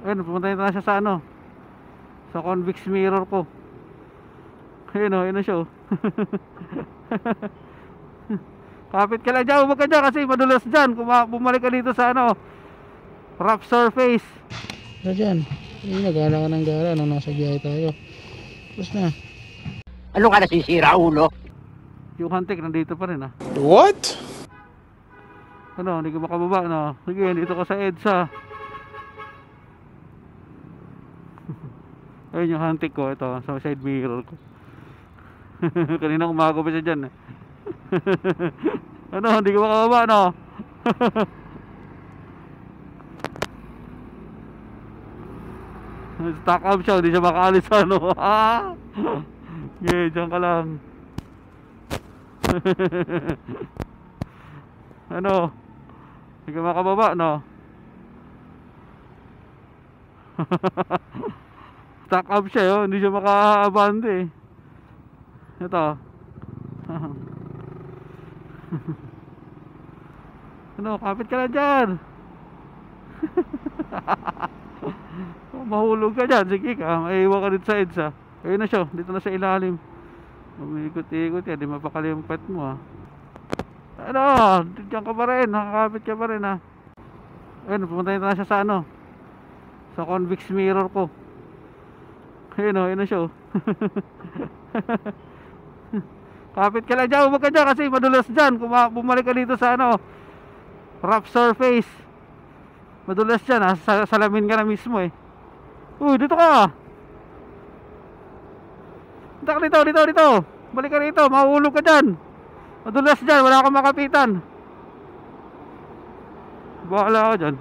Ayun, pumunta na siya sa ano, sa convex mirror ko. Ayun o, ayun na siya o. Kapit ka lang dyan, huwag ka dyan kasi madulas dyan. Kung bumalik ka dito sa ano, rough surface. Ano dyan? Nagala ka ng gala nung nasa biyahe tayo. Tapos na. Ano ka nasisira, ulo? Yung hantik nandito pa rin ah. What? Ano, hindi ka makababa no? Sige, dito ka sa EDSA. Ayun yung hantik ko, ito, sa side mirror ko. Kanina umaga pa siya dyan eh. Ano, hindi ka makababa no? Stock up siya, hindi siya makaalis ano. Yeah, dyan ka lang. Ano, hindi ka makababa no? Stock up siya yun, hindi siya makaabante eh. Ito. Ano, kapit ka lang dyan. Mahulog ka dyan, sige ka, maiiwan ka dito sa EDSA. Ayun na siya, dito na sa ilalim. Umikot-ikot yan, di mapakalimpet mo ah. Ano, dyan ka pa rin, nakakapit ka pa rin ah. Ayun, pumunta na siya sa ano, sa convex mirror ko. Ayun o, ayun na siya o. Kapit ka lang dyan, huwag ka dyan kasi madulas dyan. Kung bumalik ka dito sa ano, rough surface, madulas dyan ah, salamin ka na mismo eh. Uy, dito ka. Dito. Balik ka rito, mahuhulog ka dyan. Madulas dyan, wala kang makapitan. Bahala ka dyan.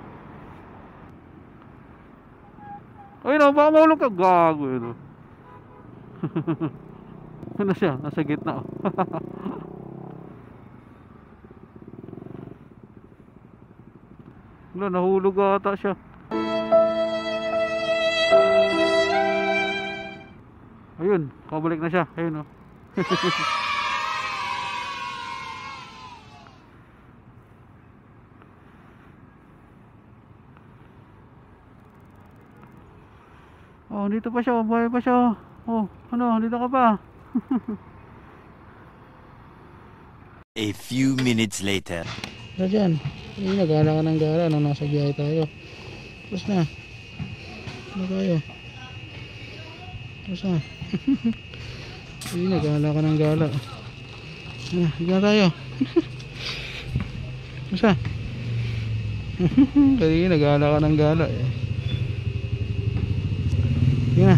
Ayun o, baka mahulog ka. Gago yun o. Ano siya, nasa gitna o. Wala, nahulog ata siya. Ayun, kabalik na siya. Ayun o. Oh, dito pa siya, buhay pa siya. Oh, ano, dito ka pa. A few minutes later. Ano dyan? Nagala ka ng gala nung nasa biyahe tayo. Tapos na. Ano tayo? Tapos na. Nagala ka ng gala. Higa tayo. Tapos na. Kasi nagala ka ng gala eh. Higa na.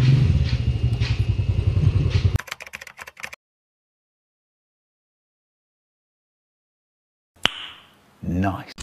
Nice.